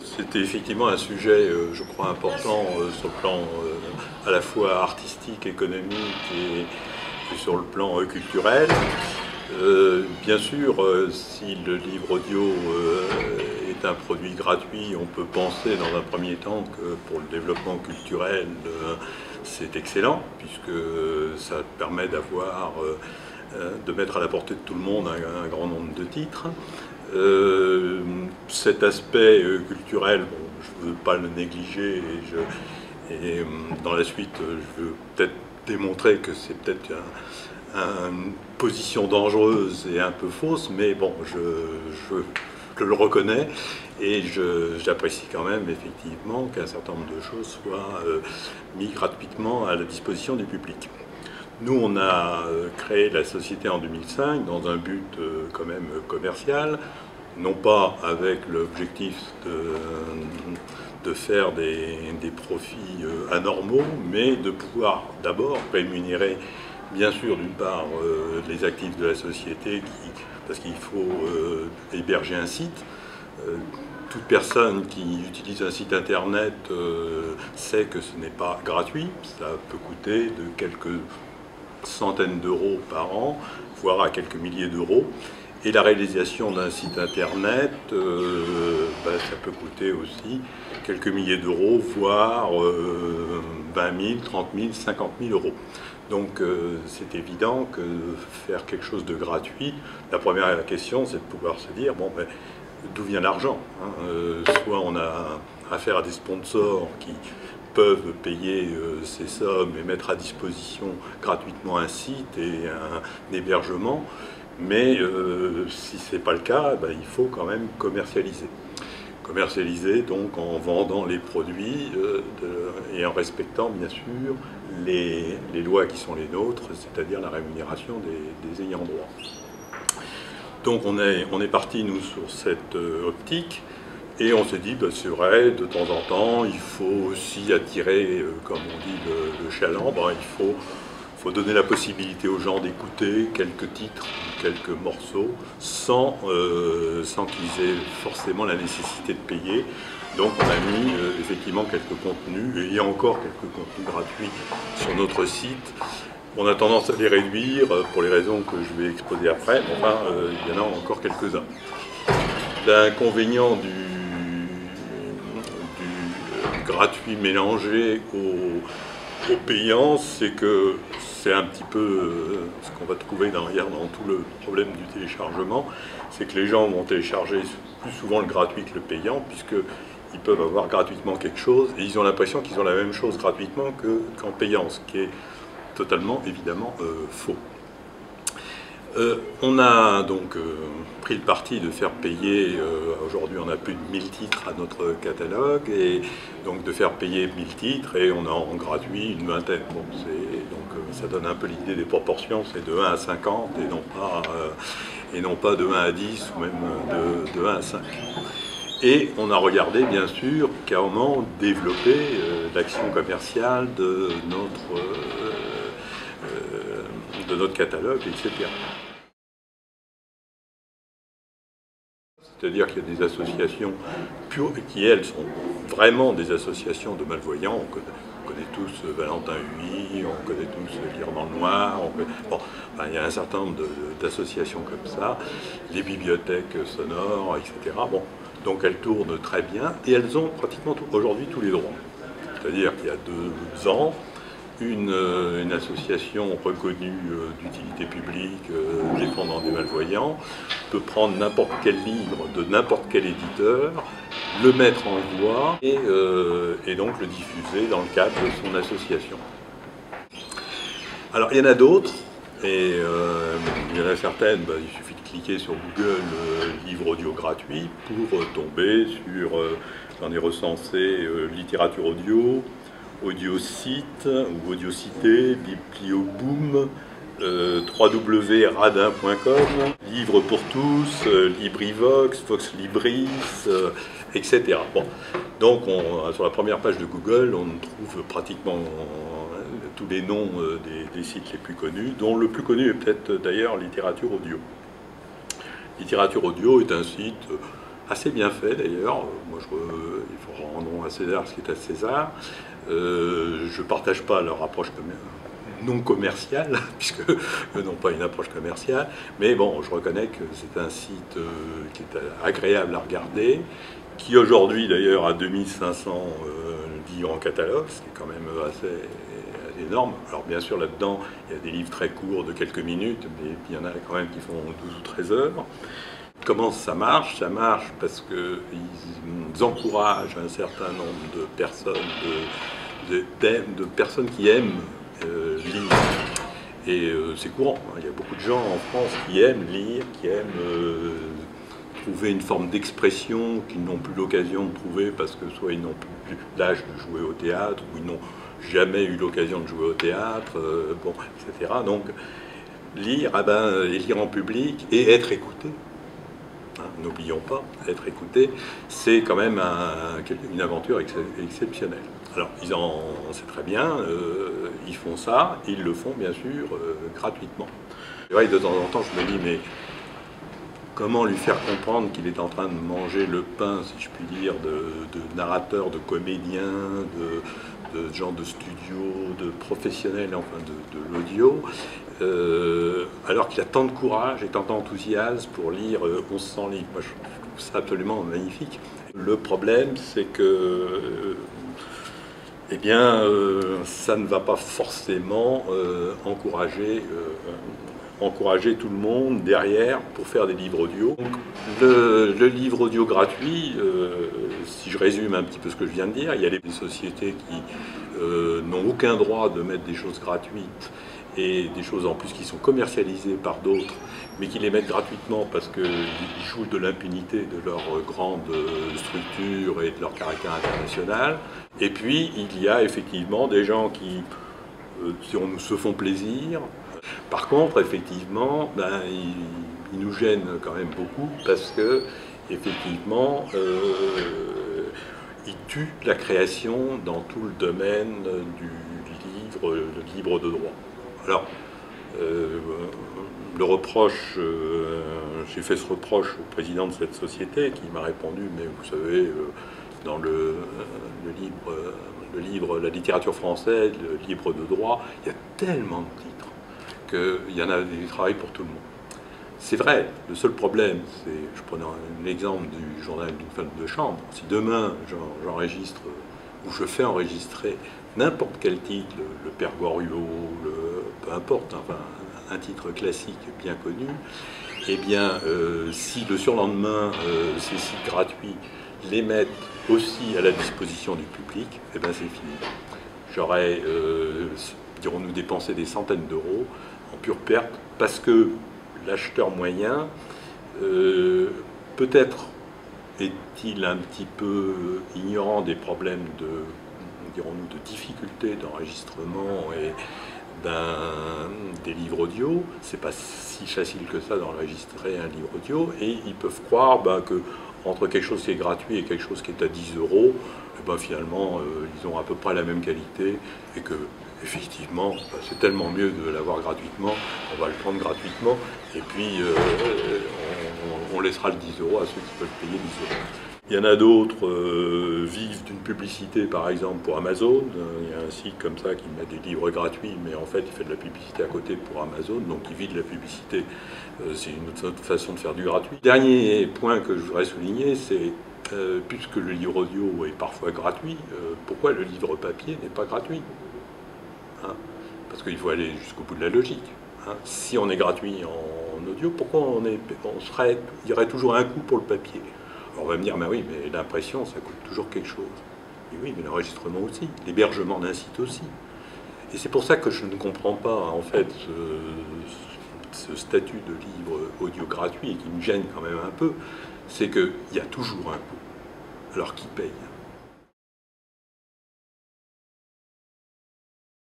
C'était effectivement un sujet, je crois, important sur le plan à la fois artistique, économique et sur le plan culturel. Bien sûr, si le livre audio est un produit gratuit, on peut penser dans un premier temps que pour le développement culturel, c'est excellent, puisque ça permet d'avoir, de mettre à la portée de tout le monde un grand nombre de titres. Cet aspect culturel, bon, je ne veux pas le négliger et dans la suite, je veux peut-être démontrer que c'est peut-être une position dangereuse et un peu fausse, mais bon, je le reconnais et j'apprécie quand même effectivement qu'un certain nombre de choses soient mises gratuitement à la disposition du public. Nous, on a créé la société en 2005 dans un but quand même commercial, non pas avec l'objectif de faire des profits anormaux, mais de pouvoir d'abord rémunérer, bien sûr, d'une part, les actifs de la société, parce qu'il faut héberger un site. Toute personne qui utilise un site internet sait que ce n'est pas gratuit, ça peut coûter de quelques centaines d'euros par an, voire à quelques milliers d'euros. Et la réalisation d'un site internet, ça peut coûter aussi quelques milliers d'euros, voire 20 000, 30 000, 50 000 euros. Donc c'est évident que faire quelque chose de gratuit, la première question c'est de pouvoir se dire, bon, ben, d'où vient l'argent, hein? Soit on a affaire à des sponsors qui peuvent payer ces sommes et mettre à disposition gratuitement un site et un hébergement, mais si ce n'est pas le cas, ben, il faut quand même commercialiser. Commercialiser donc en vendant les produits et en respectant bien sûr les lois qui sont les nôtres, c'est-à-dire la rémunération des ayants droit. Donc on est parti nous sur cette optique. Et on s'est dit, ben, c'est vrai, de temps en temps, il faut aussi attirer, comme on dit, le chaland. Ben, il faut donner la possibilité aux gens d'écouter quelques titres, quelques morceaux, sans qu'ils aient forcément la nécessité de payer. Donc on a mis effectivement quelques contenus, et il y a encore quelques contenus gratuits sur notre site. On a tendance à les réduire pour les raisons que je vais exposer après, mais enfin, il y en a encore quelques-uns. L'inconvénient du gratuit mélangé au payant, c'est que c'est un petit peu ce qu'on va trouver dans tout le problème du téléchargement, c'est que les gens vont télécharger plus souvent le gratuit que le payant, puisqu'ils peuvent avoir gratuitement quelque chose et ils ont l'impression qu'ils ont la même chose gratuitement qu'en payant, ce qui est totalement évidemment faux. On a donc pris le parti de faire payer, aujourd'hui on a plus de 1000 titres à notre catalogue, et donc de faire payer 1000 titres, et on a en gratuit une vingtaine. Bon, donc ça donne un peu l'idée des proportions, c'est de 1 à 50 et non pas de 1 à 10 ou même de 1 à 5. Et on a regardé bien sûr comment développer l'action commerciale de notre catalogue, etc. C'est-à-dire qu'il y a des associations qui, elles, sont vraiment des associations de malvoyants. On connaît tous Valentin Huy, on connaît tous Lire dans le Noir. Bon, enfin, il y a un certain nombre d'associations comme ça, les bibliothèques sonores, etc. Bon, donc elles tournent très bien et elles ont pratiquement aujourd'hui tous les droits. C'est-à-dire qu'il y a 2 ans, une association reconnue d'utilité publique défendant des malvoyants peut prendre n'importe quel livre de n'importe quel éditeur, le mettre en voix et donc le diffuser dans le cadre de son association. Alors il y en a d'autres, et il y en a certaines, ben, il suffit de cliquer sur Google livre audio gratuit pour tomber sur, j'en ai recensé littérature audio, Audiosite ou Audiocité, Biblioboom, www.radin.com, Livre pour tous, LibriVox, Vox Libris, etc. Bon. Donc sur la première page de Google, on trouve pratiquement tous les noms des sites les plus connus, dont le plus connu est peut-être d'ailleurs Littérature Audio. Littérature Audio est un site assez bien fait d'ailleurs. Moi, il faut rendre à César ce qui est à César. Je ne partage pas leur approche non commerciale, puisque eux n'ont pas une approche commerciale. Mais bon, je reconnais que c'est un site qui est agréable à regarder, qui aujourd'hui d'ailleurs a 2500 livres en catalogue, ce qui est quand même assez énorme. Alors bien sûr là-dedans, il y a des livres très courts de quelques minutes, mais il y en a quand même qui font 12 ou 13 heures. Comment ça marche? Ça marche parce qu'ils encouragent un certain nombre de personnes, de personnes qui aiment lire. Et c'est courant, hein. Il y a beaucoup de gens en France qui aiment lire, qui aiment trouver une forme d'expression qu'ils n'ont plus l'occasion de trouver parce que soit ils n'ont plus l'âge de jouer au théâtre, ou ils n'ont jamais eu l'occasion de jouer au théâtre, bon, etc. Donc lire, et lire en public et être écouté. Hein, n'oublions pas, être écouté, c'est quand même une aventure exceptionnelle. Alors, on sait très bien, ils font ça, ils le font bien sûr gratuitement. C'est vrai que de temps en temps, je me dis, mais comment lui faire comprendre qu'il est en train de manger le pain, si je puis dire, de narrateurs, de comédiens, de gens de studio, de professionnels, enfin de l'audio, alors qu'il a tant de courage et tant d'enthousiasme pour lire 1100 livres. Moi, je trouve ça absolument magnifique. Le problème, c'est que eh bien, ça ne va pas forcément encourager tout le monde derrière pour faire des livres audio. Donc, le livre audio gratuit, si je résume un petit peu ce que je viens de dire, il y a des sociétés qui n'ont aucun droit de mettre des choses gratuites et des choses en plus qui sont commercialisées par d'autres, mais qui les mettent gratuitement parce qu'ils jouent de l'impunité de leur grande structure et de leur caractère international. Et puis, il y a effectivement des gens qui se font plaisir. Par contre, effectivement, ils nous gênent quand même beaucoup parce que, effectivement, ils tuent la création dans tout le domaine du livre de droit. Alors, le reproche, j'ai fait ce reproche au président de cette société qui m'a répondu, mais vous savez, dans le livre, la littérature française, le livre de droit, il y a tellement de titres qu'il y en a du travail pour tout le monde. C'est vrai, le seul problème, c'est, je prenais l'exemple du journal d'une femme de chambre, si demain j'enregistre ou je fais enregistrer n'importe quel titre, le Père Goriot, peu importe, enfin, un titre classique bien connu, eh bien, si le surlendemain, ces sites gratuits les mettent aussi à la disposition du public, eh bien c'est fini. J'aurais, dirons-nous, dépensé des centaines d'euros en pure perte, parce que l'acheteur moyen, peut-être est-il un petit peu ignorant des problèmes dirons-nous, de difficulté d'enregistrement et des livres audio. C'est pas si facile que ça d'enregistrer un livre audio, et ils peuvent croire que entre quelque chose qui est gratuit et quelque chose qui est à 10 euros, finalement ils ont à peu près la même qualité, et que effectivement c'est tellement mieux de l'avoir gratuitement, on va le prendre gratuitement, et puis on laissera le 10 euros à ceux qui peuvent payer 10 euros. Il y en a d'autres vivent d'une publicité, par exemple pour Amazon. Il y a un site comme ça qui met des livres gratuits, mais en fait il fait de la publicité à côté pour Amazon, donc il vit de la publicité. C'est une autre façon de faire du gratuit. Dernier point que je voudrais souligner, c'est puisque le livre audio est parfois gratuit, pourquoi le livre papier n'est pas gratuit, hein? Parce qu'il faut aller jusqu'au bout de la logique. Hein. Si on est gratuit en audio, pourquoi il y aurait toujours un coût pour le papier? Alors on va me dire, oui, mais l'impression, ça coûte toujours quelque chose. Et oui, mais l'enregistrement aussi, l'hébergement d'un site aussi. Et c'est pour ça que je ne comprends pas, en fait, ce statut de livre audio gratuit, et qui me gêne quand même un peu, c'est qu'il y a toujours un coût. Alors qui paye?